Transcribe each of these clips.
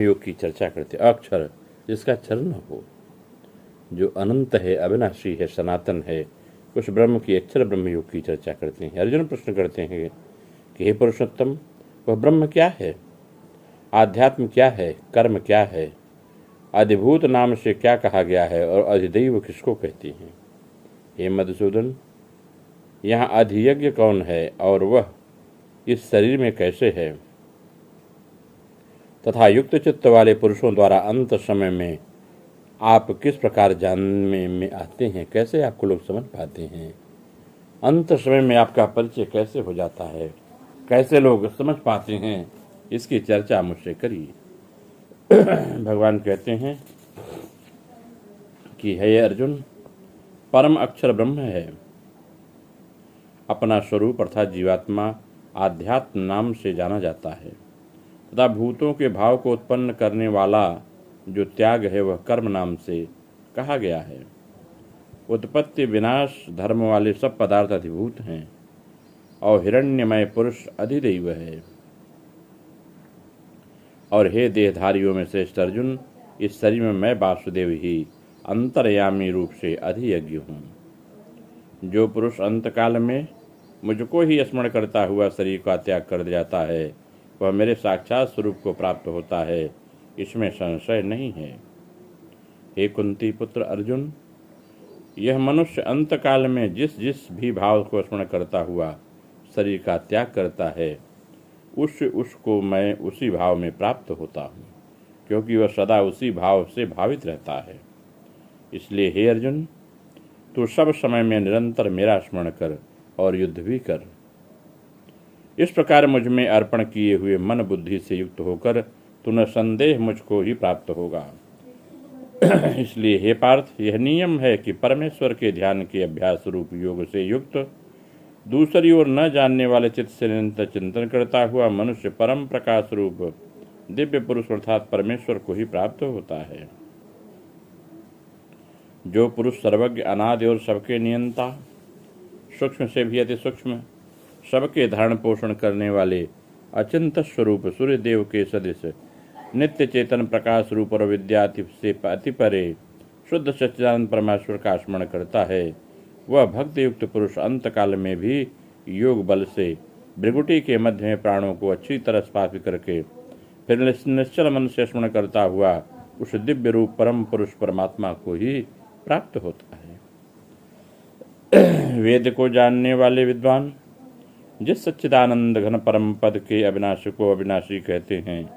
योग की चर्चा करते। अक्षर जिसका क्षर न हो, जो अनंत है, अविनाशी है, सनातन है, उस ब्रह्म की अक्षर ब्रह्म योग की चर्चा करते हैं। अर्जुन प्रश्न करते हैं कि हे पुरुषोत्तम, वह ब्रह्म क्या है? आध्यात्म क्या है? कर्म क्या है? अधिभूत नाम से क्या कहा गया है और अधिदैव किसको कहते हैं? हे मधुसूदन, यहाँ अधियज्ञ कौन है और वह इस शरीर में कैसे है? तथा युक्त चित्त वाले पुरुषों द्वारा अंत समय में आप किस प्रकार जानने में आते हैं? कैसे आपको लोग समझ पाते हैं? अंत समय में आपका परिचय कैसे हो जाता है? कैसे लोग समझ पाते हैं? इसकी चर्चा मुझसे करिए। भगवान कहते हैं कि हे अर्जुन, परम अक्षर ब्रह्म है। अपना स्वरूप अर्थात जीवात्मा आध्यात्म नाम से जाना जाता है तथा भूतों के भाव को उत्पन्न करने वाला जो त्याग है वह कर्म नाम से कहा गया है। उत्पत्ति विनाश धर्म वाले सब पदार्थ अधिभूत हैं और हिरण्यमय पुरुष अधिदैव है। और हे देहधारियों में श्रेष्ठ अर्जुन, इस शरीर में मैं वासुदेव ही अंतर्यामी रूप से अधियज्ञ हूँ। जो पुरुष अंतकाल में मुझको ही स्मरण करता हुआ शरीर का त्याग कर जाता है वह मेरे साक्षात स्वरूप को प्राप्त होता है, इसमें संशय नहीं है। हे कुंती पुत्र अर्जुन, यह मनुष्य अंतकाल में जिस जिस भी भाव को स्मरण करता हुआ शरीर का त्याग करता है उसको मैं उसी भाव में प्राप्त होता हूँ, क्योंकि वह सदा उसी भाव से भावित रहता है। इसलिए हे अर्जुन, तू सब समय में निरंतर मेरा स्मरण कर और युद्ध भी कर। इस प्रकार मुझ में अर्पण किए हुए मन बुद्धि से युक्त होकर तू न संदेह मुझको ही प्राप्त होगा। इसलिए हे पार्थ, यह नियम है कि परमेश्वर के ध्यान के अभ्यास रूप योग से युक्त दूसरी ओर न जानने वाले चित्त से निरंतर चिंतन करता हुआ मनुष्य परम प्रकाश रूप दिव्य पुरुष अर्थात परमेश्वर को ही प्राप्त होता है। जो पुरुष सर्वज्ञ अनादि और सबके नियंता, सूक्ष्म से भी अति सूक्ष्म, सबके धारण पोषण करने वाले अचिंत स्वरूप सूर्य देव के सदृश नित्य चेतन प्रकाश रूप और विद्या से अति परे शुद्ध सच्चिदानंद परमेश्वर का स्मरण करता है, वह भक्ति युक्त पुरुष अंतकाल में भी योग बल से भृगुटी के मध्य में प्राणों को अच्छी तरह स्थापित करके फिर निश्चल मन से स्मरण करता हुआ उस दिव्य रूप परम पुरुष परमात्मा को ही प्राप्त होता है। वेद को जानने वाले विद्वान जिस सच्चिदानंद घन परम पद के अविनाशी को अविनाशी कहते हैं,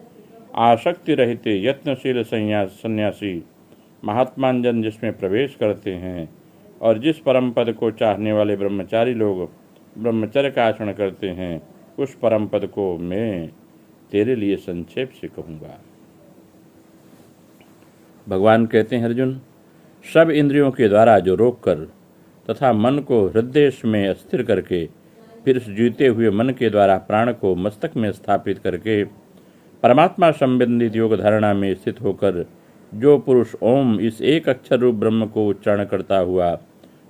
आसक्ति रहित यत्नशील सन्यासी महात्माजन जिसमें प्रवेश करते हैं और जिस परम पद को चाहने वाले ब्रह्मचारी लोग ब्रह्मचर्य का आचरण करते हैं, उस परम पद को मैं तेरे लिए संक्षेप से कहूँगा। भगवान कहते हैं अर्जुन, सब इंद्रियों के द्वारा जो रोक कर तथा मन को हृदय में स्थिर करके फिर उस जीते हुए मन के द्वारा प्राण को मस्तक में स्थापित करके परमात्मा संबंधित योग धारणा में स्थित होकर जो पुरुष ओम इस एक अक्षर रूप ब्रह्म को उच्चारण करता हुआ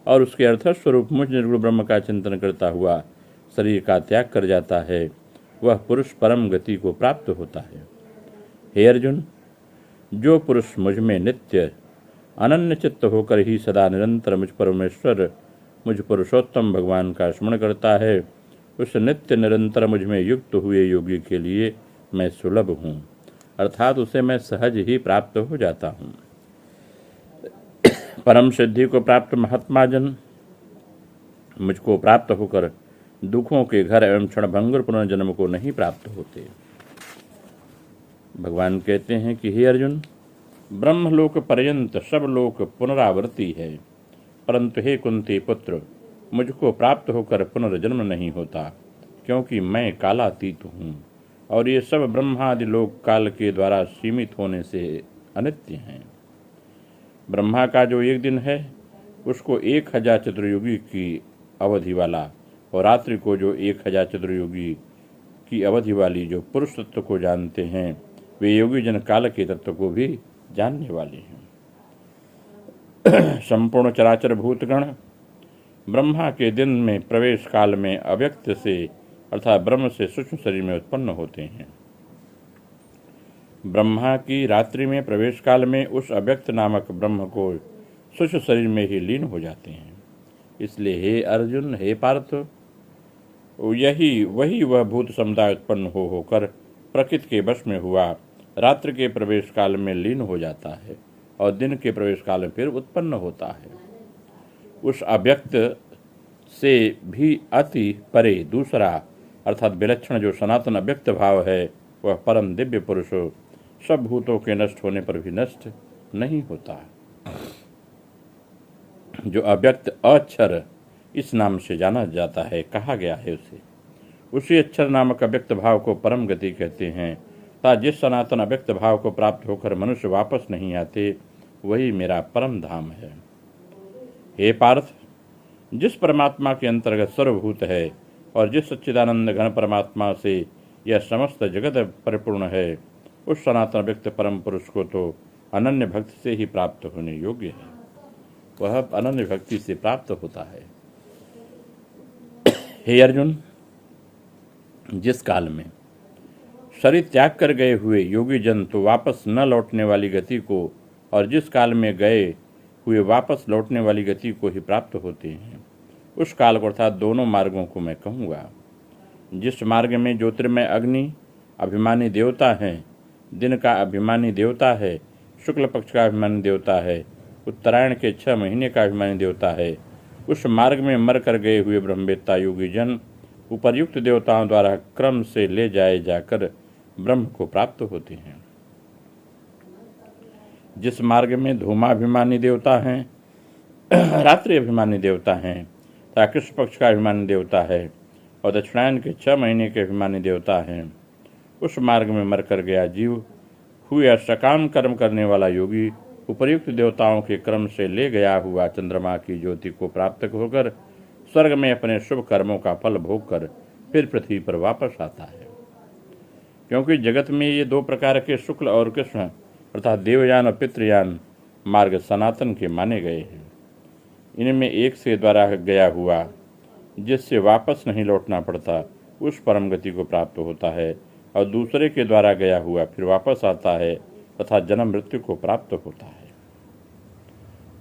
और उसके अर्थ स्वरूप मुझ निर्गुण ब्रह्म का चिंतन करता हुआ शरीर का त्याग कर जाता है, वह पुरुष परम गति को प्राप्त होता है। हे अर्जुन, जो पुरुष मुझ में नित्य अनन्य चित्त होकर ही सदा निरंतर मुझ परमेश्वर मुझ पुरुषोत्तम भगवान का स्मरण करता है, उस नित्य निरंतर मुझ में युक्त हुए योगी के लिए मैं सुलभ हूँ, अर्थात उसे मैं सहज ही प्राप्त हो जाता हूँ। परम सिद्धि को प्राप्त महात्माजन मुझको प्राप्त होकर दुखों के घर एवं क्षणभंगुर पुनर्जन्म को नहीं प्राप्त होते। भगवान कहते हैं कि हे अर्जुन, ब्रह्मलोक पर्यंत सब लोक पुनरावृत्ति है, परंतु हे कुंती पुत्र, मुझको प्राप्त होकर पुनर्जन्म नहीं होता, क्योंकि मैं कालातीत हूँ और ये सब ब्रह्मादि लोक काल के द्वारा सीमित होने से अनित्य हैं। ब्रह्मा का जो एक दिन है उसको 1000 चतुर्युगी की अवधि वाला और रात्रि को जो 1000 चतुर्युगी की अवधि वाली जो पुरुष तत्व को जानते हैं, वे योगी जन काल के तत्व को भी जानने वाले हैं। संपूर्ण चराचर भूतगण ब्रह्मा के दिन में प्रवेश काल में अव्यक्त से अर्थात ब्रह्म से सूक्ष्म शरीर में उत्पन्न होते हैं। ब्रह्मा की रात्रि में प्रवेश काल में उस अव्यक्त नामक ब्रह्म को सूक्ष्म शरीर में ही लीन हो जाते हैं। इसलिए हे अर्जुन, हे पार्थ, वही वह भूत समुदाय उत्पन्न होकर प्रकृति के वश में हुआ रात्रि के प्रवेश काल में लीन हो जाता है और दिन के प्रवेश काल में फिर उत्पन्न होता है। उस अव्यक्त से भी अति परे दूसरा अर्थात विलक्षण जो सनातन अव्यक्त भाव है, वह परम दिव्य पुरुष सब भूतों के नष्ट होने पर भी नष्ट नहीं होता। जो अव्यक्त अक्षर इस नाम से जाना जाता है, कहा गया है उसी अक्षर नामक अव्यक्त भाव को परम गति कहते हैं। तथा जिस सनातन अव्यक्त भाव को प्राप्त होकर मनुष्य वापस नहीं आते, वही मेरा परम धाम है। हे पार्थ, जिस परमात्मा के अंतर्गत सर्वभूत है और जिस सच्चिदानंद घन परमात्मा से यह समस्त जगत परिपूर्ण है, उस सनातन व्यक्त परम पुरुष को तो अनन्य भक्ति से ही प्राप्त होने योग्य है। वह अनन्य भक्ति से प्राप्त होता है। हे अर्जुन, जिस काल में शरीर त्याग कर गए हुए योगी जन तो वापस न लौटने वाली गति को, और जिस काल में गए हुए वापस लौटने वाली गति को ही प्राप्त होते हैं, उस काल को अर्थात दोनों मार्गों को मैं कहूँगा। जिस मार्ग में ज्योतिर्मय अग्नि अभिमानी देवता हैं, दिन का अभिमानी देवता है, शुक्ल पक्ष का अभिमानी देवता है, उत्तरायण के 6 महीने का अभिमानी देवता है, उस मार्ग में मर कर गए हुए ब्रह्मवेत्ता योगी जन उपर्युक्त देवताओं द्वारा क्रम से ले जाए जाकर ब्रह्म को प्राप्त होते हैं। जिस मार्ग में धूमाभिमानी देवता हैं, रात्रि अभिमानी देवता हैं तथा कृष्ण पक्ष का अभिमानी देवता है और दक्षिणायन के 6 महीने के अभिमानी देवता हैं, उस मार्ग में मरकर गया जीव हुए सकाम कर्म करने वाला योगी उपर्युक्त देवताओं के क्रम से ले गया हुआ चंद्रमा की ज्योति को प्राप्त होकर स्वर्ग में अपने शुभ कर्मों का फल भोग कर फिर पृथ्वी पर वापस आता है। क्योंकि जगत में ये 2 प्रकार के शुक्ल और कृष्ण अर्थात देवयान और पितृयान मार्ग सनातन के माने गए हैं। इनमें एक से द्वारा गया हुआ जिससे वापस नहीं लौटना पड़ता, उस परम गति को प्राप्त होता है, और दूसरे के द्वारा गया हुआ फिर वापस आता है तथा जन्म मृत्यु को प्राप्त होता है।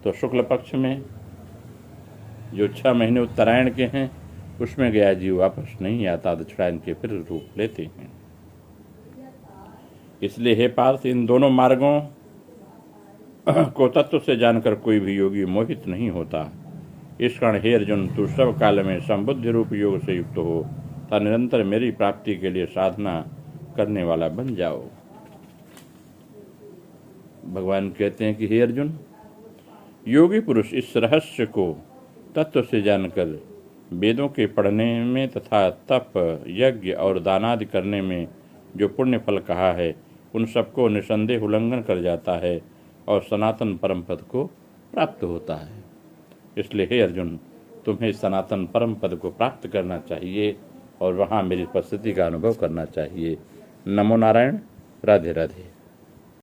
तो शुक्ल पक्ष में जो 6 महीने उत्तरायण के हैं, उसमें गया जीव वापस नहीं आता, दक्षिणायन के फिर रूप लेते हैं। इसलिए हे पार्थ, इन दोनों मार्गों को तत्व से जानकर कोई भी योगी मोहित नहीं होता। इस कारण हे अर्जुन, तू सब काल में संबुद्धि रूप योग से युक्त हो तथा निरंतर मेरी प्राप्ति के लिए साधना करने वाला बन जाओ। भगवान कहते हैं कि हे अर्जुन, योगी पुरुष इस रहस्य को तत्व से जानकर वेदों के पढ़ने में तथा तप, यज्ञ और दानादि करने में जो पुण्य फल कहा है, उन सबको निसंदेह उल्लंघन कर जाता है और सनातन परम पद को प्राप्त होता है। इसलिए हे अर्जुन, तुम्हें सनातन परम पद को प्राप्त करना चाहिए और वहाँ मेरी उपस्थिति का अनुभव करना चाहिए। नमो नारायण। राधे राधे।